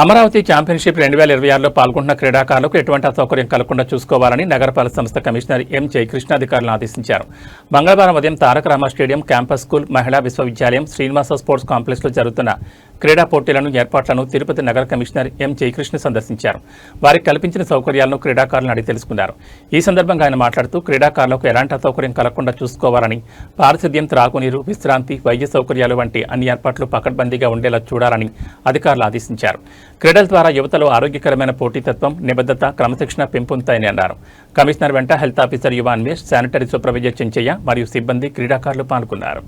Amaravati championship 2026లో పాల్గొంటున్న క్రీడాకారులకు ఎటువంటి అసౌకర్యం కలగకుండా చూసుకోవాలని నగరపాలక సంస్థ కమిషనర్ ఎం జయకృష్ణ అధికారులను ఆదేశించారు. మంగళవారం ఉదయం Taraka Rama stadium, campus school, మహిళా విశ్వవిద్యాలయం, శ్రీనివాస స్పోర్ట్స్ కాంప్లెక్స్లో జరుగుతున్న క్రీడా పోటీలను ఏర్పాట్లను తిరుపతి నగర కమిషనర్ ఎం జయకృష్ణ సందర్శించారు. వారికి కల్పించిన సౌకర్యాలను క్రీడాకారులను అడిగి తెలుసుకున్నారు. ఈ సందర్భంగా ఆయన మాట్లాడుతూ క్రీడాకారులకు ఎలాంటి అసౌకర్యం కలగకుండా చూసుకోవాలని, పారిశుద్ధ్యం, త్రాగునీరు, విశ్రాంతి, వైద్య సౌకర్యాలు వంటి అన్ని ఏర్పాట్లు పకడ్బందీగా ఉండేలా చూడాలని అధికారులు ఆదేశించారు. క్రీడల ద్వారా యువతలో ఆరోగ్యకరమైన పోటీతత్వం, నిబద్ధత, క్రమశిక్షణ పెంపొందుతాయని అన్నారు. కమిషనర్ వెంట హెల్త్ ఆఫీసర్ యువ అన్వేష్, శానిటరీ సూపర్వైజర్ చెంచయ్య మరియు సిబ్బంది, క్రీడాకారులు పాల్గొన్నారు.